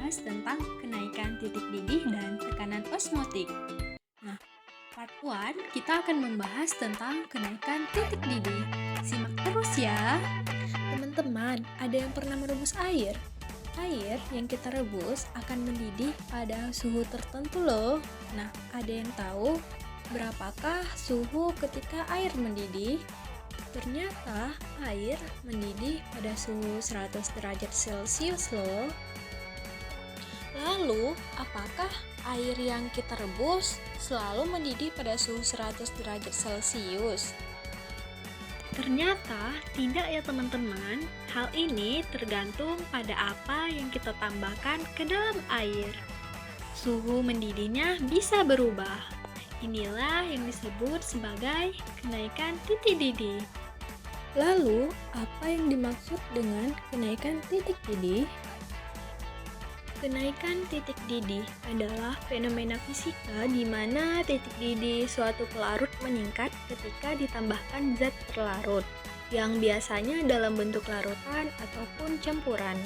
membahas tentang kenaikan titik didih dan tekanan osmotik. Nah, part 1 kita akan membahas tentang kenaikan titik didih. Simak terus ya. Teman-teman, ada yang pernah merebus air? Air yang kita rebus akan mendidih pada suhu tertentu loh. Nah, ada yang tahu berapakah suhu ketika air mendidih? Ternyata air mendidih pada suhu 100 derajat Celcius loh. Lalu, apakah air yang kita rebus selalu mendidih pada suhu 100 derajat Celcius? Ternyata tidak ya teman-teman. Hal ini tergantung pada apa yang kita tambahkan ke dalam air. Suhu mendidihnya bisa berubah. Inilah yang disebut sebagai kenaikan titik didih. Lalu, apa yang dimaksud dengan kenaikan titik didih? Kenaikan titik didih adalah fenomena fisika di mana titik didih suatu pelarut meningkat ketika ditambahkan zat terlarut, yang biasanya dalam bentuk larutan ataupun campuran.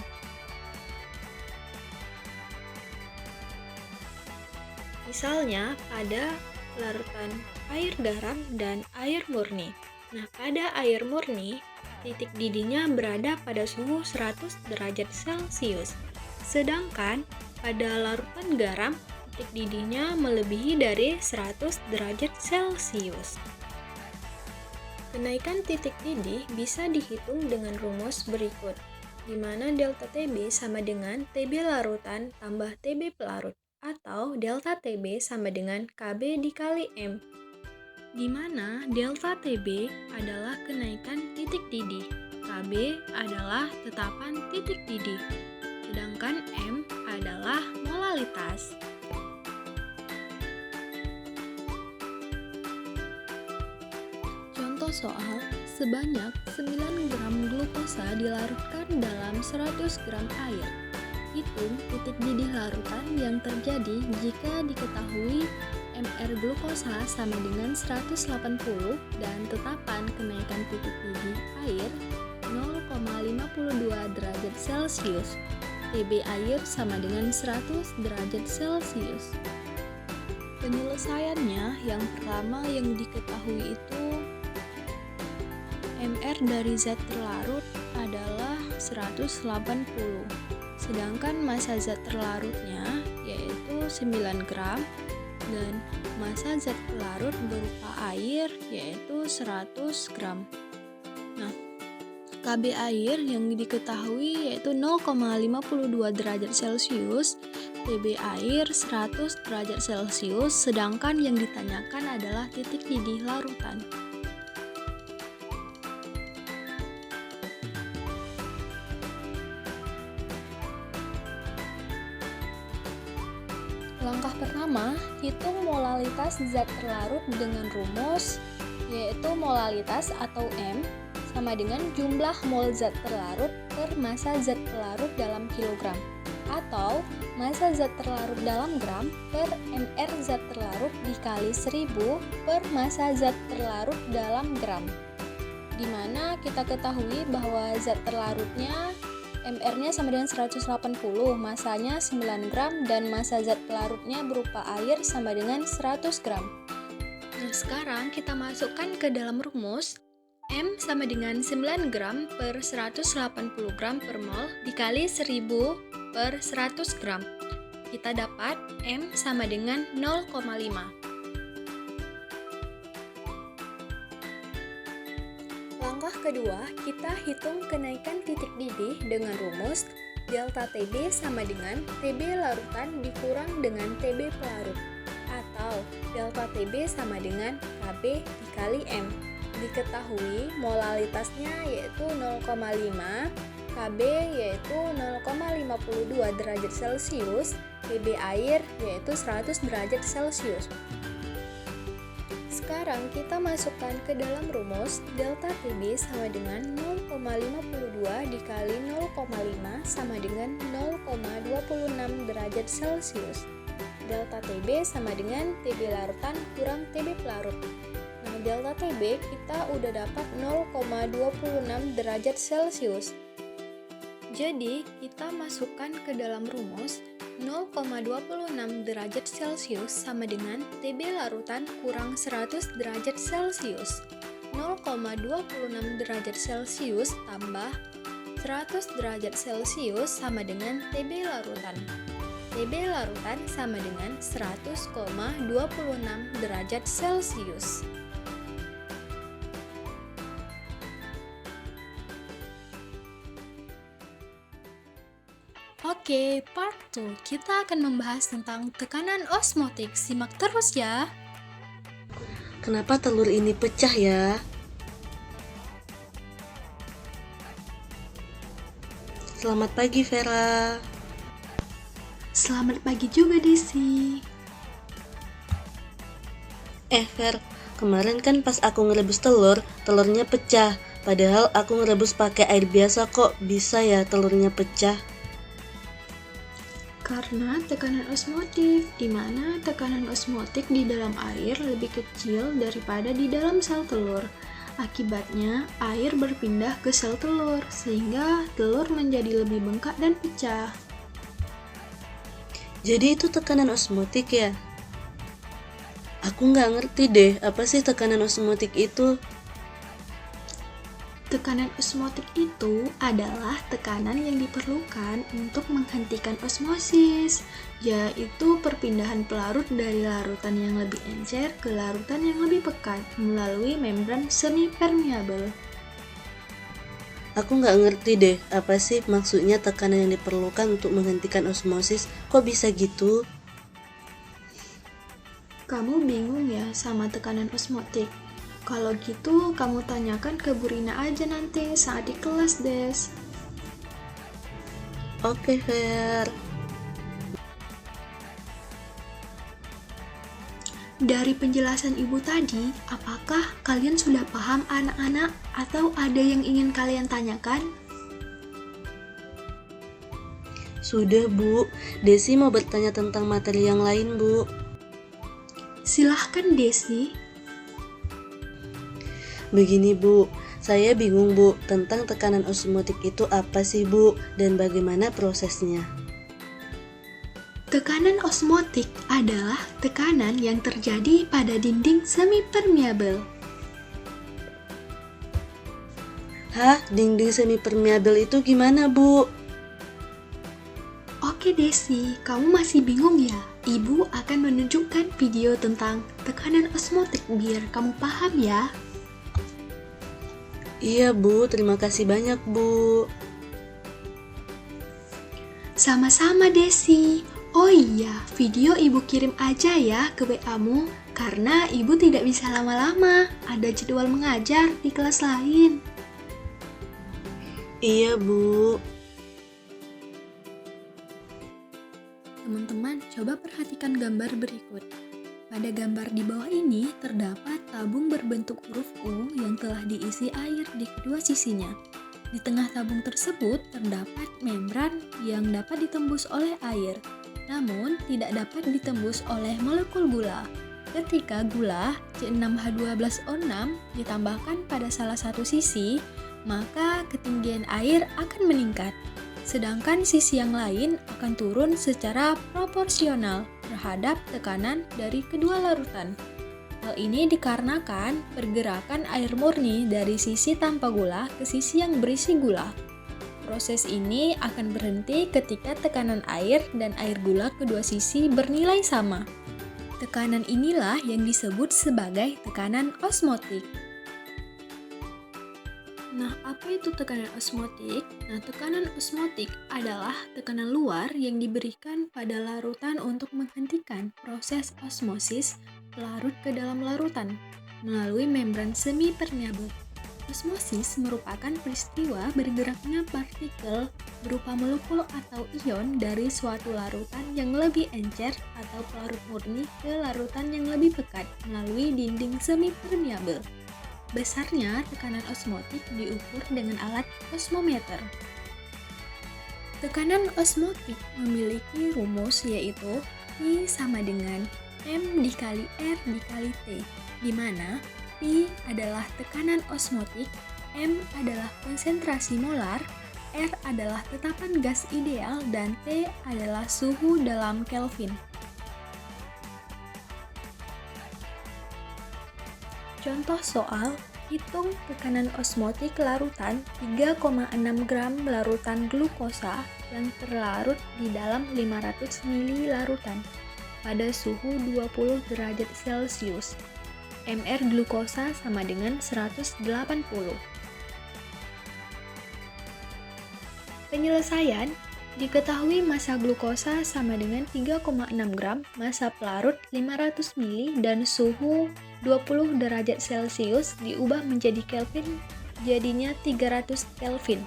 Misalnya pada larutan air garam dan air murni. Nah, pada air murni, titik didihnya berada pada suhu 100 derajat Celcius. Sedangkan pada larutan garam, titik didihnya melebihi dari 100 derajat Celcius. Kenaikan titik didih bisa dihitung dengan rumus berikut, di mana delta TB sama dengan TB larutan tambah TB pelarut, atau delta TB sama dengan KB dikali M, di mana delta TB adalah kenaikan titik didih, KB adalah tetapan titik didih, sedangkan M adalah molalitas. Contoh soal, sebanyak 9 gram glukosa dilarutkan dalam 100 gram air. Hitung titik didih larutan yang terjadi jika diketahui mR glukosa sama dengan 180 dan tetapan kenaikan titik didih air 0,52 derajat Celcius. TB air sama dengan 100 derajat Celcius. Penyelesaiannya yang pertama yang diketahui itu mR dari zat terlarut adalah 180. Sedangkan massa zat terlarutnya yaitu 9 gram dan massa zat pelarut berupa air yaitu 100 gram. Nah, KB air yang diketahui yaitu 0,52 derajat Celcius, TB air 100 derajat Celcius, sedangkan yang ditanyakan adalah titik didih larutan. Langkah pertama, hitung molalitas zat terlarut dengan rumus yaitu molalitas atau M sama dengan jumlah mol zat terlarut per massa zat terlarut dalam kilogram, atau massa zat terlarut dalam gram per mR zat terlarut dikali 1000 per massa zat terlarut dalam gram, di mana kita ketahui bahwa zat terlarutnya mR-nya sama dengan 180, masanya 9 gram, dan massa zat pelarutnya berupa air sama dengan 100 gram. Nah, sekarang kita masukkan ke dalam rumus. M sama dengan 9 gram per 180 gram per mol dikali 1000 per 100 gram. Kita dapat M sama dengan 0,5. Langkah kedua, kita hitung kenaikan titik didih dengan rumus delta TB sama dengan TB larutan dikurang dengan TB pelarut, atau delta TB sama dengan KB dikali M. Diketahui molalitasnya yaitu 0,5, KB yaitu 0,52 derajat Celcius, TB air yaitu 100 derajat Celcius. Sekarang kita masukkan ke dalam rumus delta TB sama dengan 0,52 dikali 0,5 sama dengan 0,26 derajat Celcius. Delta TB sama dengan TB larutan kurang TB pelarut. Nah, delta TB kita udah dapat 0,26 derajat Celcius. Jadi, kita masukkan ke dalam rumus 0,26 derajat Celcius sama dengan TB larutan kurang 100 derajat Celcius. 0,26 derajat Celcius tambah 100 derajat Celcius sama dengan TB larutan. TB larutan sama dengan 100,26 derajat Celcius. Oke, part 2. Kita akan membahas tentang tekanan osmotik. Simak terus ya. Kenapa telur ini pecah ya? Selamat pagi, Vera. Selamat pagi juga, Desi. Ver, kemarin kan pas aku ngerebus telur, telurnya pecah. Padahal aku ngerebus pakai air biasa kok bisa ya telurnya pecah. Karena tekanan osmotik, di mana tekanan osmotik di dalam air lebih kecil daripada di dalam sel telur. Akibatnya, air berpindah ke sel telur, sehingga telur menjadi lebih bengkak dan pecah. Jadi itu tekanan osmotik ya? Aku nggak ngerti deh, apa sih tekanan osmotik itu? Tekanan osmotik itu adalah tekanan yang diperlukan untuk menghentikan osmosis, yaitu perpindahan pelarut dari larutan yang lebih encer ke larutan yang lebih pekat melalui membran semi-permeabel. Aku nggak ngerti deh, apa sih maksudnya tekanan yang diperlukan untuk menghentikan osmosis? Kok bisa gitu? Kamu bingung ya sama tekanan osmotik? Kalau gitu, kamu tanyakan ke Bu Rina aja nanti saat di kelas, Des. Oke, Ver. Dari penjelasan Ibu tadi, apakah kalian sudah paham anak-anak atau ada yang ingin kalian tanyakan? Sudah, Bu. Desi mau bertanya tentang materi yang lain, Bu. Silahkan, Desi. Begini, Bu. Saya bingung, Bu, tentang tekanan osmotik itu apa sih, Bu, dan bagaimana prosesnya? Tekanan osmotik adalah tekanan yang terjadi pada dinding semi-permeabel. Hah? Dinding semi-permeabel itu gimana, Bu? Oke, Desi, kamu masih bingung ya? Ibu akan menunjukkan video tentang tekanan osmotik biar kamu paham ya. Iya, Bu. Terima kasih banyak, Bu. Sama-sama, Desi. Oh iya, video Ibu kirim aja ya ke WA-mu, karena Ibu tidak bisa lama-lama. Ada jadwal mengajar di kelas lain. Iya, Bu. Teman-teman, coba perhatikan gambar berikut. Pada gambar di bawah ini terdapat tabung berbentuk huruf U yang telah diisi air di kedua sisinya. Di tengah tabung tersebut terdapat membran yang dapat ditembus oleh air, namun tidak dapat ditembus oleh molekul gula. Ketika gula C6H12O6 ditambahkan pada salah satu sisi, maka ketinggian air akan meningkat, sedangkan sisi yang lain akan turun secara proporsional terhadap tekanan dari kedua larutan. Hal ini dikarenakan pergerakan air murni dari sisi tanpa gula ke sisi yang berisi gula. Proses ini akan berhenti ketika tekanan air dan air gula kedua sisi bernilai sama. Tekanan inilah yang disebut sebagai tekanan osmotik. Nah, apa itu tekanan osmotik? Nah, tekanan osmotik adalah tekanan luar yang diberikan pada larutan untuk menghentikan proses osmosis larut ke dalam larutan melalui membran semi-permeabel. Osmosis merupakan peristiwa bergeraknya partikel berupa molekul atau ion dari suatu larutan yang lebih encer atau pelarut murni ke larutan yang lebih pekat melalui dinding semi-permeabel. Besarnya tekanan osmotik diukur dengan alat osmometer. Tekanan osmotik memiliki rumus yaitu I sama dengan M dikali R dikali T, di mana I adalah tekanan osmotik, M adalah konsentrasi molar, R adalah tetapan gas ideal dan T adalah suhu dalam Kelvin. Contoh soal, hitung tekanan osmotik larutan 3,6 gram larutan glukosa yang terlarut di dalam 500 ml larutan pada suhu 20 derajat Celcius. Mr glukosa sama dengan 180. Penyelesaian, diketahui massa glukosa sama dengan 3,6 gram, massa pelarut 500 ml dan suhu 20 derajat Celcius diubah menjadi Kelvin, jadinya 300 Kelvin.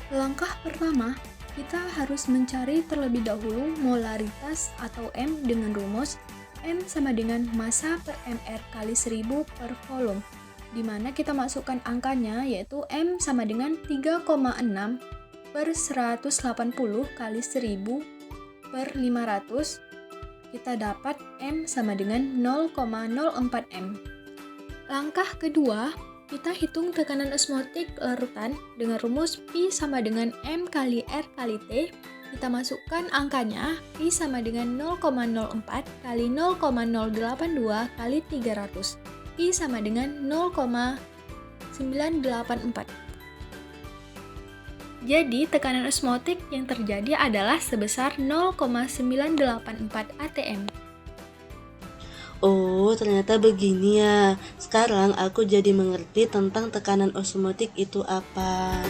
Langkah pertama, kita harus mencari terlebih dahulu molaritas atau M dengan rumus M sama dengan massa per mR kali 1000 per volume, di mana kita masukkan angkanya yaitu M sama dengan 3,6 per 180 kali 1000 per 500, kita dapat M sama dengan 0,04 M. Langkah kedua, kita hitung tekanan osmotik larutan dengan rumus Pi sama dengan M kali R kali T. Kita masukkan angkanya, Pi sama dengan 0,04 kali 0,082 kali 300. Pi sama dengan 0,984. Jadi, tekanan osmotik yang terjadi adalah sebesar 0,984 atm. Oh, ternyata begini ya. Sekarang aku jadi mengerti tentang tekanan osmotik itu apa.